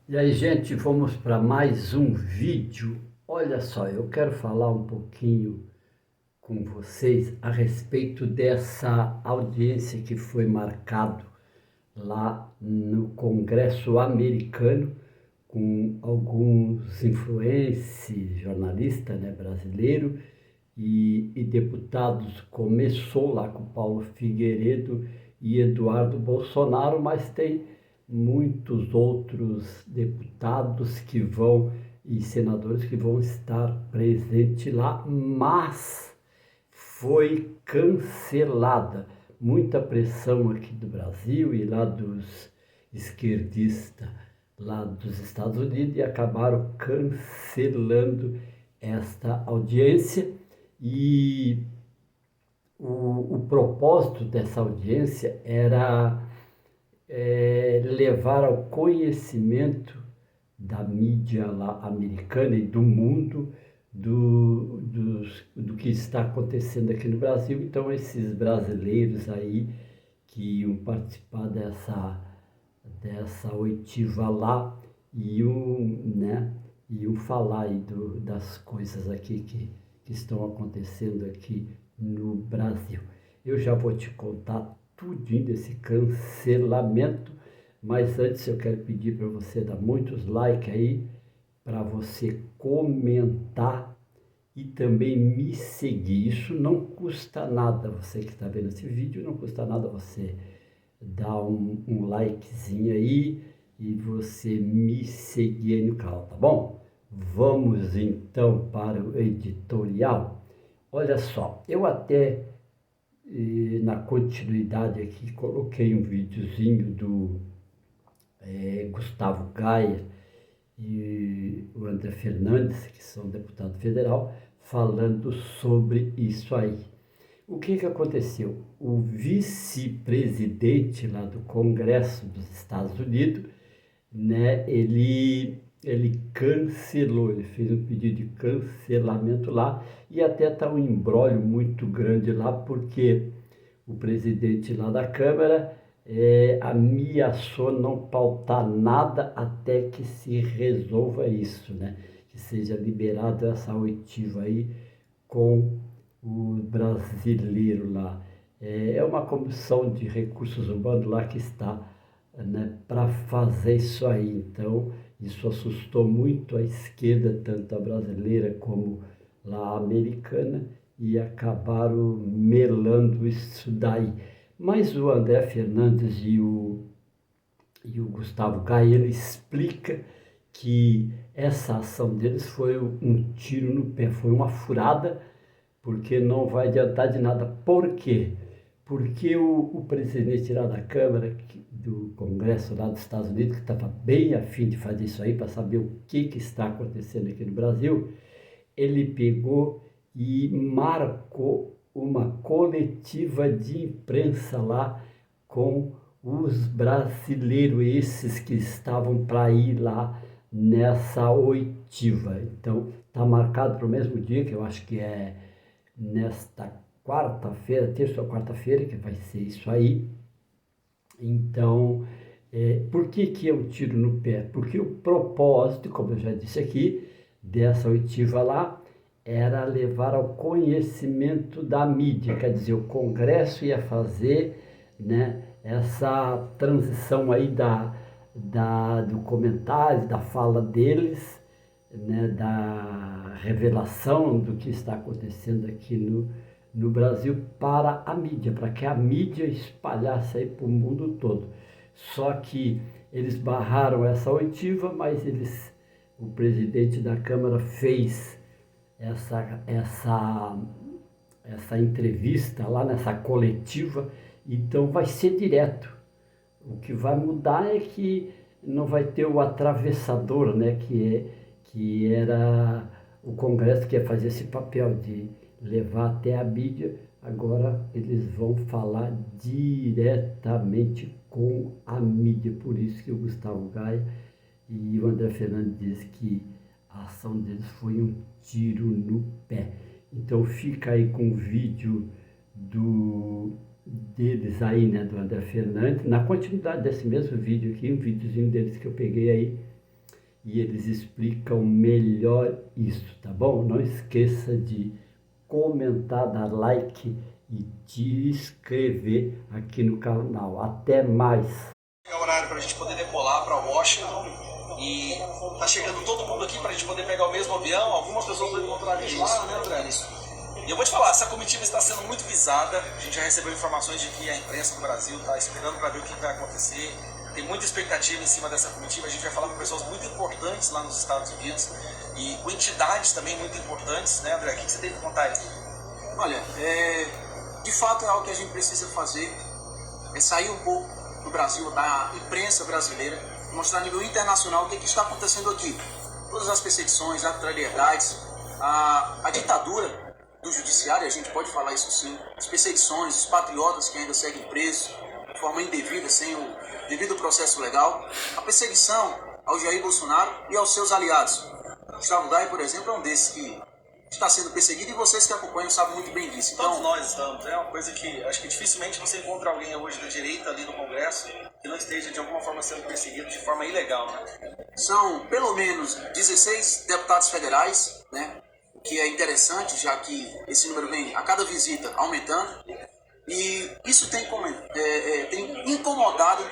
E aí, gente, vamos para mais um vídeo. Olha só, eu quero falar um pouquinho com vocês a respeito dessa audiência que foi marcado lá no Congresso americano com alguns influencers, jornalistas, né, brasileiro e deputados. Começou lá com Paulo Figueiredo e Eduardo Bolsonaro, mas tem muitos outros deputados que vão e senadores que vão estar presentes lá, mas foi cancelada. Muita pressão aqui do Brasil e lá dos esquerdistas lá dos Estados Unidos e acabaram cancelando esta audiência. E o propósito dessa audiência era levar ao conhecimento da mídia lá americana e do mundo do que está acontecendo aqui no Brasil. Então, esses brasileiros aí que iam participar dessa oitiva lá iam falar aí das coisas aqui que estão acontecendo aqui no Brasil. Eu já vou te contar tudinho desse cancelamento, mas antes eu quero pedir para você dar muitos likes aí, para você comentar e também me seguir. Isso não custa nada, você que está vendo esse vídeo, não custa nada você dar um likezinho aí e você me seguir aí no canal, tá bom? Vamos então para o editorial. Olha só, eu até na continuidade aqui coloquei um videozinho do Gustavo Gaia e o André Fernandes, que são deputado federal, falando sobre isso aí. O que aconteceu? O vice-presidente lá do Congresso dos Estados Unidos, né, ele cancelou, ele fez um pedido de cancelamento lá e até está um imbróglio muito grande lá, porque o presidente lá da Câmara ameaçou não pautar nada até que se resolva isso, né? Que seja liberada essa oitiva aí com o brasileiro lá. É uma comissão de recursos humanos lá que está, né, para fazer isso aí. Então, isso assustou muito a esquerda, tanto a brasileira como lá a americana, e acabaram melando isso daí. Mas o André Fernandes e o Gustavo Gaia, ele explica que essa ação deles foi um tiro no pé, foi uma furada, porque não vai adiantar de nada. Por quê? Porque o presidente lá da Câmara, do Congresso lá dos Estados Unidos, que estava bem afim de fazer isso aí, para saber o que está acontecendo aqui no Brasil, ele pegou e marcou uma coletiva de imprensa lá com os brasileiros, esses que estavam para ir lá nessa oitiva. Então, está marcado para o mesmo dia, que eu acho que é nesta quarta-feira, terça ou quarta-feira, que vai ser isso aí. Então, por que é um tiro no pé? Porque o propósito, como eu já disse aqui, dessa oitiva lá, era levar ao conhecimento da mídia, quer dizer, o Congresso ia fazer, né, essa transição aí do comentário, da fala deles, né, da revelação do que está acontecendo aqui no Brasil para a mídia, para que a mídia espalhasse aí para o mundo todo. Só que eles barraram essa oitiva, mas o presidente da Câmara fez essa entrevista lá nessa coletiva, então vai ser direto. O que vai mudar é que não vai ter o atravessador, né, que era o Congresso que ia fazer esse papel de levar até a mídia. Agora eles vão falar diretamente com a mídia. Por isso que o Gustavo Gaia e o André Fernandes diz que a ação deles foi um tiro no pé. Então fica aí com o vídeo deles aí, né, do André Fernandes, na continuidade desse mesmo vídeo aqui, um videozinho deles que eu peguei aí e eles explicam melhor isso, tá bom? Não esqueça de comentar, dar like e de inscrever aqui no canal. Até mais! É o horário para a gente poder decolar para Washington e tá chegando todo mundo aqui para a gente poder pegar o mesmo avião. Algumas pessoas vão encontrar a gente lá, né, André? E eu vou te falar, essa comitiva está sendo muito visada. A gente já recebeu informações de que a imprensa do Brasil está esperando para ver o que vai acontecer. Tem muita expectativa em cima dessa comitiva. A gente vai falar com pessoas muito importantes lá nos Estados Unidos e com entidades também muito importantes, né, André? O que você tem que contar aí? Olha, de fato é algo que a gente precisa fazer, é sair um pouco do Brasil, da imprensa brasileira, mostrar a nível internacional o que está acontecendo aqui. Todas as perseguições, arbitrariedades, a ditadura do judiciário, a gente pode falar isso sim, as perseguições, os patriotas que ainda seguem presos de forma indevida, sem o devido processo legal, a perseguição ao Jair Bolsonaro e aos seus aliados. Gustavo Dai, por exemplo, é um desses que está sendo perseguido e vocês que acompanham sabem muito bem disso. Então, todos nós estamos. É uma coisa que acho que dificilmente você encontra alguém hoje da direita ali no Congresso que não esteja de alguma forma sendo perseguido de forma ilegal, né? São pelo menos 16 deputados federais, né? O que é interessante, já que esse número vem a cada visita aumentando. E isso tem incomodado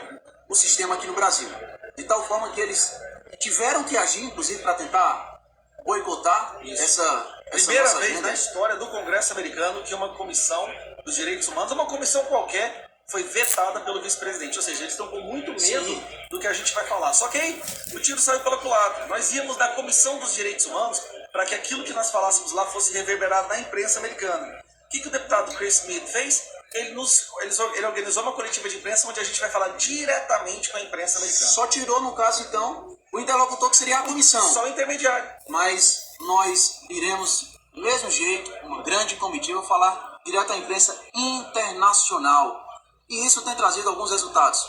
o sistema aqui no Brasil. De tal forma que eles tiveram que agir, inclusive, para tentar boicotar essa primeira vez agenda. na história do Congresso americano que uma comissão dos direitos humanos, uma comissão qualquer, foi vetada pelo vice-presidente. Ou seja, eles estão com muito medo do que a gente vai falar. Só que aí o tiro saiu pela culatra. Nós íamos na Comissão dos Direitos Humanos para que aquilo que nós falássemos lá fosse reverberado na imprensa americana. O que o deputado Chris Smith fez? Ele organizou uma coletiva de imprensa onde a gente vai falar diretamente com a imprensa americana. Só tirou, no caso, então, o interlocutor que seria a comissão. Só o intermediário. Mas nós iremos, do mesmo jeito, uma grande comitiva, falar direto à imprensa internacional. E isso tem trazido alguns resultados.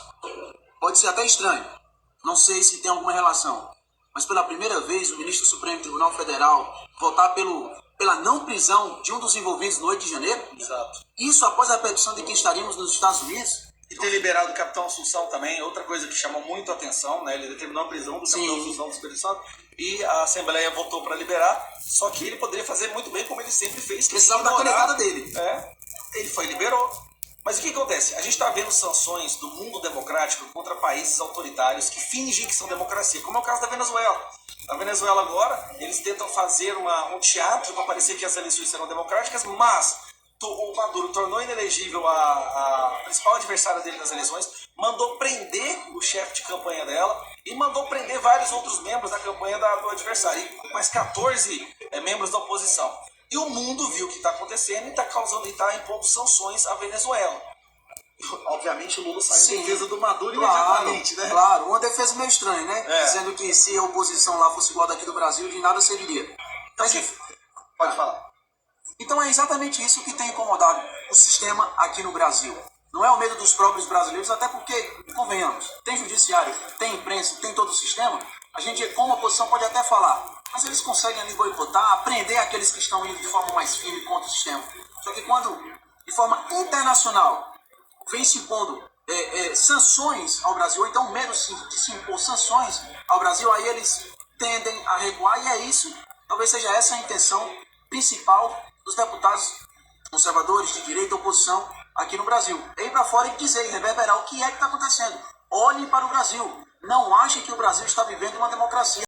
Pode ser até estranho, não sei se tem alguma relação, mas pela primeira vez o ministro do Supremo Tribunal Federal votar pela não prisão de um dos envolvidos no 8 de janeiro. Exato. Isso após a petição de que estaríamos nos Estados Unidos. E ter liberado o capitão Assunção também, outra coisa que chamou muito a atenção, né? Ele determinou a prisão do capitão Assunção do Espírito Santo e a Assembleia votou para liberar, só que ele poderia fazer muito bem como ele sempre fez. Precisava da canetada dele. Ele foi e liberou. Mas o que acontece? A gente está vendo sanções do mundo democrático contra países autoritários que fingem que são democracia, como é o caso da Venezuela. Na Venezuela agora, eles tentam fazer um teatro para parecer que as eleições serão democráticas, mas o Maduro tornou inelegível a principal adversária dele nas eleições, mandou prender o chefe de campanha dela e mandou prender vários outros membros da campanha do adversário, e mais 14 membros da oposição. E o mundo viu o que está acontecendo e está impondo sanções à Venezuela. Obviamente o Lula saiu em defesa do Maduro imediatamente, né? Claro, uma defesa meio estranha, né? Dizendo que se a oposição lá fosse igual daqui do Brasil, de nada serviria. Mas pode falar. Então é exatamente isso que tem incomodado o sistema aqui no Brasil. Não é o medo dos próprios brasileiros, até porque, convenhamos, tem judiciário, tem imprensa, tem todo o sistema. A gente, como oposição, pode até falar, mas eles conseguem ali boicotar, prender aqueles que estão indo de forma mais firme contra o sistema. Só que quando, de forma internacional, vem se impondo sanções ao Brasil, ou então medo de se impor sanções ao Brasil, aí eles tendem a recuar, e é isso, talvez seja essa a intenção principal dos deputados conservadores de direita e oposição aqui no Brasil. É ir para fora e dizer, e reverberar o que é que está acontecendo. Olhem para o Brasil. Não achem que o Brasil está vivendo uma democracia.